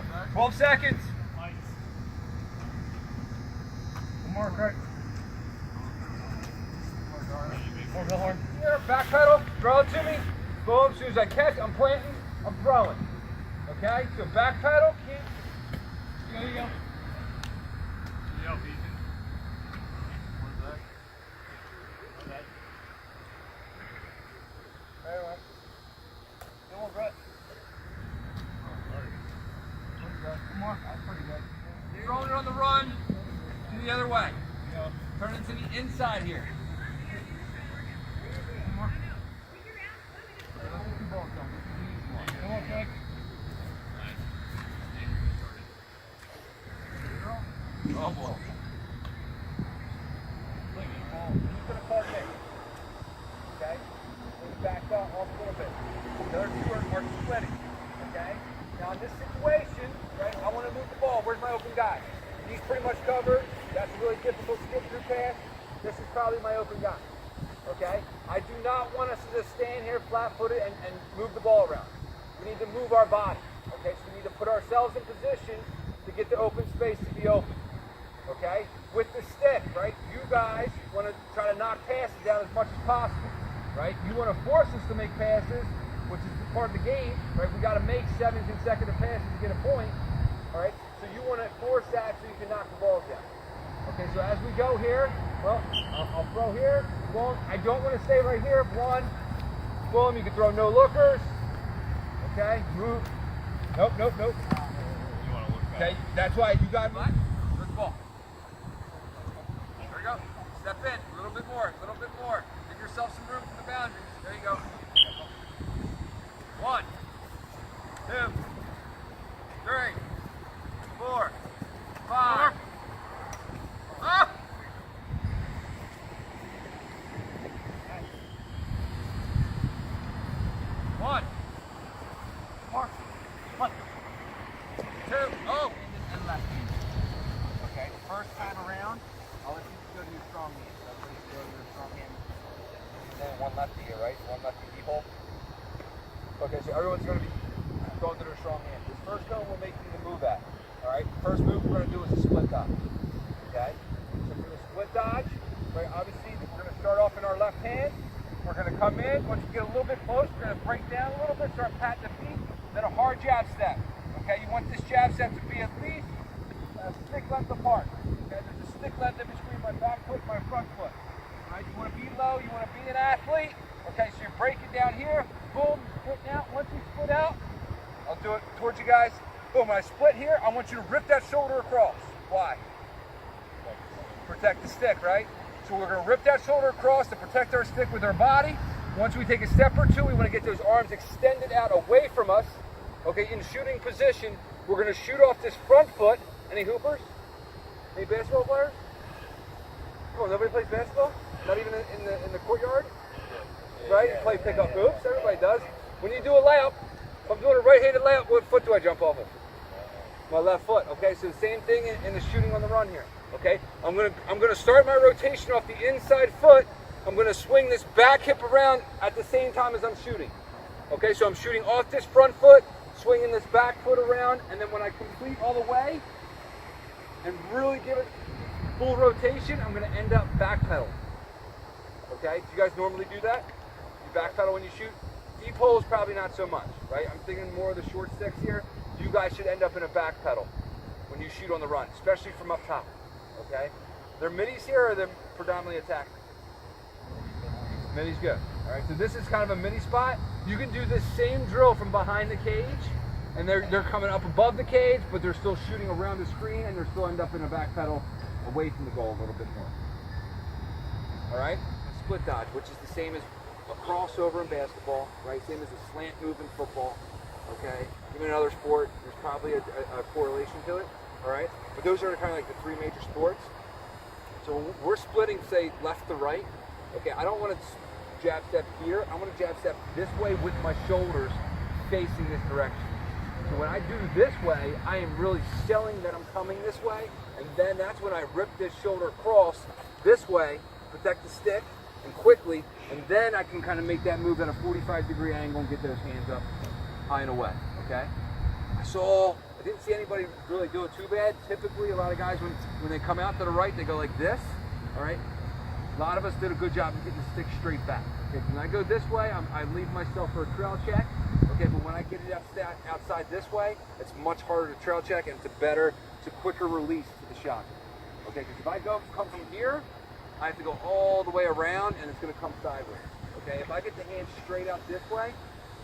go. 12 seconds. One more, Craig. More, here, back pedal, throw it to me. Boom, as soon as I catch, I'm planting, I'm throwing. Okay, so back pedal, keep. There you go. Anyway. Come on, Brett. Come on, that's pretty good. You're throwing it on the run to the other way. Turn it to the inside here. Come on. Come on, Frank. Oh, boy. He's going to call me. Okay? We'll back up off a little bit. The other two are splitting. Okay? Now, in this situation, right, I want to move the ball. Where's my open guy? He's pretty much covered. That's a really difficult skip-through pass. This is probably my open guy. Okay? I do not want us to just stand here flat-footed and move the ball around. We need to move our body. Okay? So we need to put ourselves in position to get the open space to be open. Okay? With the stick, right? You guys want to try to knock passes down as much as possible. Right? You want to force us to make passes, which is part of the game. Right? We got to make 7 consecutive passes to get a point. All right? So you want to force that so you can knock the balls down. Okay, so as we go here, well, I'll throw here. Boom. I don't want to stay right here. 1. Boom. You can throw no lookers. Okay, move. Nope. You want to look back. Okay, that's why you got me. Good ball. There we go. Step in. A little bit more. Give yourself some room for the boundaries. There you go. 1, 2, 3, 4, 5. Ah! 1. 4. 1. 2. Oh! And left hand. Okay, first time around, I'll let you go to your strong hand. So everybody go to your strong hand. And then one lefty here, right? One lefty deep hole. Okay, so everyone's going to be going to their strong hand. This first cone will make you the move at. Alright, first move we're going to do is a split dodge. Okay? So for the split dodge, right, obviously we're going to start off in our left hand. We're going to come in. Once you get a little bit close, we're going to break down a little bit, start patting the feet, then a hard jab step. Okay, you want this jab step to be at least a stick length apart. Okay, there's a stick length in between my back foot and my front foot. Alright, you want to be low, you want to be an athlete. Okay, so you're breaking down here, boom, splitting out. Once you split out, I'll do it towards you guys. Boom, when I split here, I want you to rip that shoulder across. Why? Protect the stick, right? So we're going to rip that shoulder across to protect our stick with our body. Once we take a step or two, we want to get those arms extended out away from us. Okay, in shooting position, we're going to shoot off this front foot. Any hoopers? Any basketball players? Come on, nobody plays basketball? Not even in the courtyard? Right? You play pick up hoops, everybody does. When you do a layup, if I'm doing a right-handed layup, what foot do I jump off of? My left foot. Okay, so the same thing in the shooting on the run here. Okay, I'm gonna start my rotation off the inside foot. I'm gonna swing this back hip around at the same time as I'm shooting. Okay, so I'm shooting off this front foot, swinging this back foot around, and then when I complete all the way and really give it full rotation, I'm gonna end up backpedaling. Okay, do you guys normally do that? You backpedal when you shoot? Deep holes, probably not so much, right? I'm thinking more of the short sticks here. You guys should end up in a back pedal when you shoot on the run, especially from up top, okay? They're middies here or they're predominantly attacking? Middies good. All right, so this is kind of a midi spot. You can do this same drill from behind the cage, and they're coming up above the cage, but they're still shooting around the screen, and they're still end up in a back pedal away from the goal a little bit more. All right, split dodge, which is the same as a crossover in basketball, right? Same as a slant move in football, okay? Even in another sport, there's probably a correlation to it, all right? But those are kind of like the three major sports. So when we're splitting, say, left to right, okay, I don't want to jab step here. I want to jab step this way with my shoulders facing this direction. So when I do this way, I am really selling that I'm coming this way, and then that's when I rip this shoulder across this way, protect the stick, and quickly, and then I can kind of make that move at a 45-degree angle and get those hands up high and away, okay? I saw a didn't see anybody really do it too bad. Typically, a lot of guys, when they come out to the right, they go like this, all right? A lot of us did a good job of getting the stick straight back. Okay, when I go this way, I leave myself for a trail check. Okay, but when I get it outside this way, it's much harder to trail check, and it's a quicker release to the shot. Okay, because if I come from here, I have to go all the way around, and it's going to come sideways. Okay, if I get the hand straight out this way,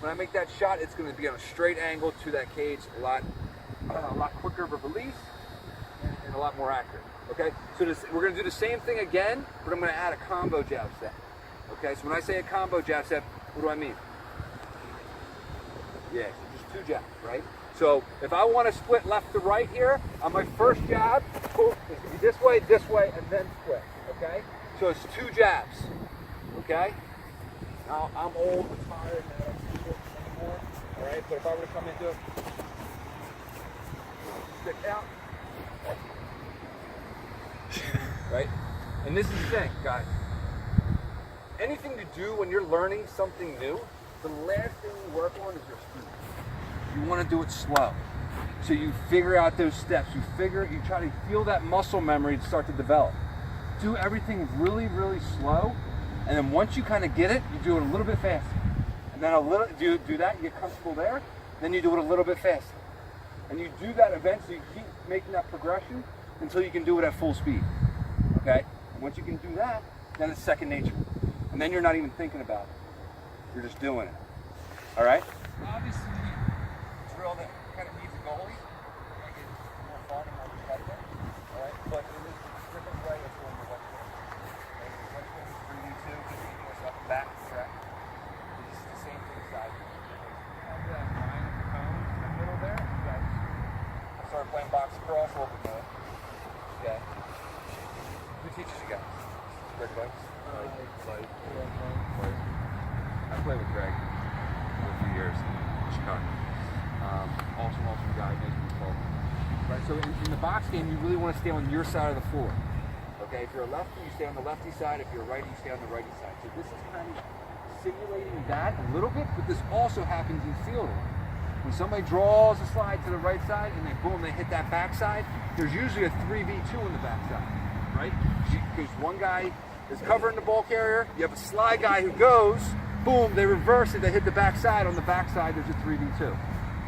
when I make that shot, it's going to be on a straight angle to that cage, a lot quicker of a release, and a lot more accurate. Okay, so we're going to do the same thing again, but I'm going to add a combo jab set. Okay, so when I say a combo jab set, what do I mean? Yeah, so just 2 jabs, right? So if I want to split left to right here, on my first jab, it's going to be this way, and then split. Okay, so it's 2 jabs. Okay, now I'm old, I'm tired, and I don't do this anymore. All right, but if I were to come into it, stick out. Right? And this is the thing, guys. Anything to do when you're learning something new, the last thing you work on is your speed. You want to do it slow. So you figure out those steps. You try to feel that muscle memory to start to develop. Do everything really, really slow. And then once you kind of get it, you do it a little bit faster. And then do that, you get comfortable there. Then you do it a little bit faster. And you do that eventually, you keep making that progression until you can do it at full speed. Okay? And once you can do that, then it's second nature. And then you're not even thinking about it. You're just doing it. All right? Obviously, drill that kind of needs a goalie. Make it more fun and more competitive. All right? But in this different way, it's going the one way. Okay? The one thing is 3D2, keeping us up and back, correct? This is the same thing side. Have that line of the cone in the middle there. You guys start playing box across a little bit more. Okay? Who teaches you guys? Greg Bucks? I played with Greg for a few years in Chicago. Awesome guy, knows what he's talking about. Right, so in the box game, you really want to stay on your side of the floor. Okay, if you're a lefty, you stay on the lefty side. If you're a righty, you stay on the righty side. So this is kind of simulating that a little bit, but this also happens in field. When somebody draws a slide to the right side and they hit that backside, there's usually a 3v2 on the backside, right? Because one guy is covering the ball carrier, you have a slide guy who goes, boom, they reverse it, they hit the backside. On the backside, there's a 3v2.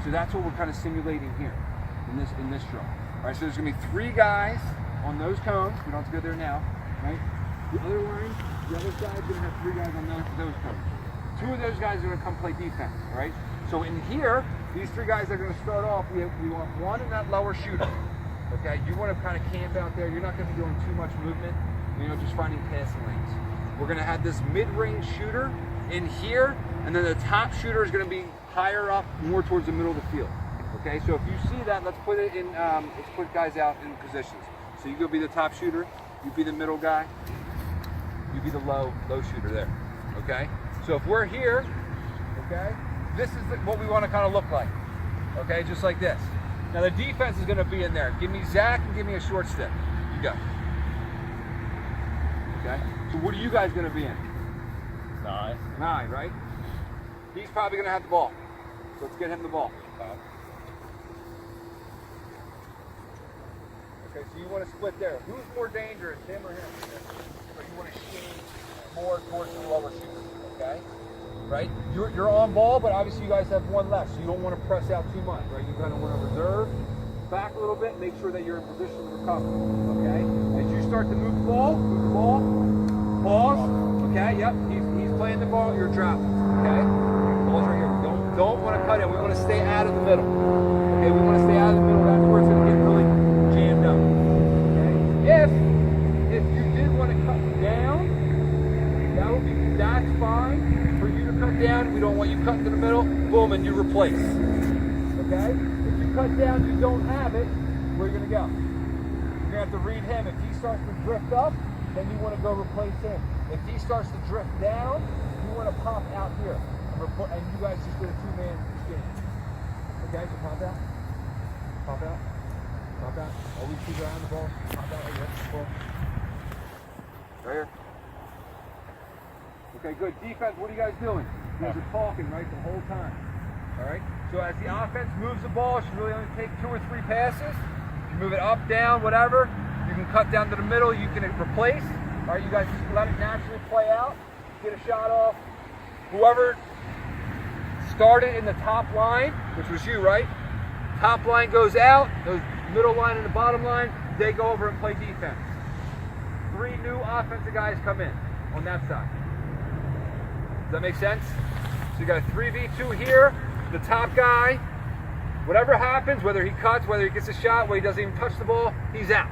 So that's what we're kind of simulating here in this drill. All right, so there's going to be 3 guys on those cones. We don't have to go there now, right? The other line, the other side is going to have 3 guys on those cones. 2 of those guys are going to come play defense, right? So in here, these 3 guys are going to start off. We want one in that lower shooter. Okay, you want to kind of camp out there. You're not going to be doing too much movement. Just finding passing lanes. We're going to have this mid-range shooter in here, and then the top shooter is going to be higher up, more towards the middle of the field. Okay, so if you see that, let's put it in. Let's put guys out in positions. So you go be the top shooter, you be the middle guy, you be the low shooter there. Okay, so if we're here, okay, this is what we want to kind of look like. Okay, just like this. Now the defense is going to be in there. Give me Zach and give me a short stick. You go. Okay, so what are you guys going to be in? 9. 9, right? He's probably going to have the ball. So let's get him the ball. Okay, so you want to split there. Who's more dangerous, him or him? Or you want to shade more towards the lower shooter, okay? Right? You're on ball, but obviously you guys have one left, so you don't want to press out too much, right? You kind of want to reserve, back a little bit, make sure that you're in position to recover, okay? As you start to move the ball, pause, okay, yep, he's playing the ball, you're dropping, okay? Ball's right here. We don't want to cut in, we want to stay out of the middle, okay? We want to stay out of the middle, that's where it's going to get really jammed up, okay? If you did want to cut down, that's fine. For you to cut down, we don't want you cutting to the middle, boom, and you replace, okay? If you cut down, you don't have it, where are you going to go? You're going to have to read him. If he starts to drift up, then you want to go replace him. If he starts to drift down, you want to pop out here. And you guys just did a 2-man exchange. Okay, so pop out. Pop out. Pop out. Always keep your eye on the ball. Pop out right here. Ball. Right here. Okay, good. Defense, what are you guys doing? You guys are talking, right, the whole time. All right. So as the offense moves the ball, it should really only take 2 or 3 passes. You move it up, down, whatever. You can cut down to the middle. You can replace. All right. You guys just let it naturally play out. Get a shot off. Whoever started in the top line, which was you, right? Top line goes out. Those middle line and the bottom line, they go over and play defense. 3 new offensive guys come in on that side. Does that make sense? So you got a 3v2 here. The top guy, whatever happens, whether he cuts, whether he gets a shot, whether he doesn't even touch the ball, he's out.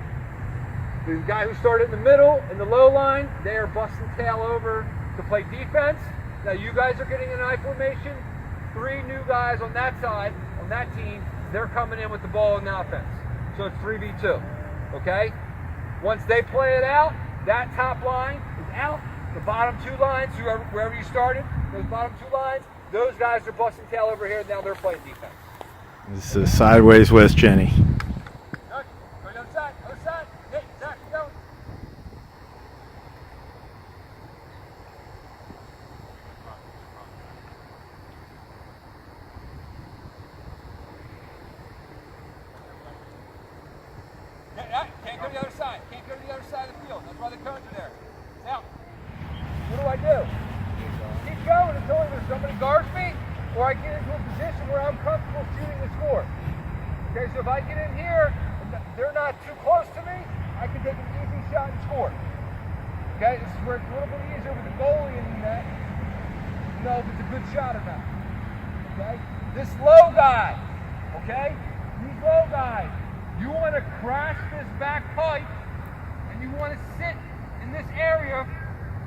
The guy who started in the middle, in the low line, they are busting tail over to play defense. Now you guys are getting an I formation. 3 new guys on that side, on that team, they're coming in with the ball in the offense. So it's 3v2, okay? Once they play it out, that top line is out. The bottom 2 lines, wherever you started, those bottom 2 lines, those guys are busting tail over here. Now they're playing defense. This is Sideways West Jenny. Good. Go to the other side. Other side. Hey, Zach, go. Can't go to the other side. Can't go to the other side of the field. That's why the cones are there. Now, what do I do? Keep going until either somebody guards me or I get into a position where I'm comfortable shooting the score. Okay, so if I get in here and they're not too close to me, I can take an easy shot and score. Okay, this is where it's a little bit easier with the goalie in the net to know if it's a good shot or not. Okay, this low guy, okay, these low guys, you want to crash this back pipe and you want to sit in this area.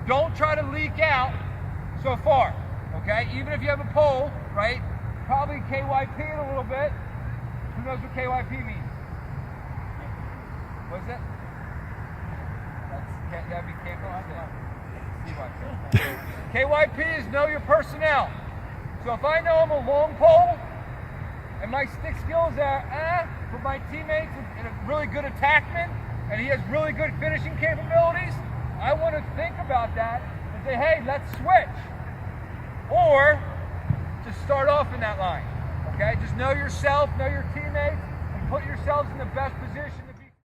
Don't try to leak out so far, okay? Even if you have a pole, right? Probably KYP it a little bit. Who knows what KYP means? What's it? You gotta be careful on that. KYP is know your personnel. So if I know I'm a long pole and my stick skills are but my teammates and a really good attackman and he has really good finishing capabilities, I want to think about that and say, hey, let's switch. Or just start off in that line. Okay? Just know yourself, know your teammates, and put yourselves in the best position.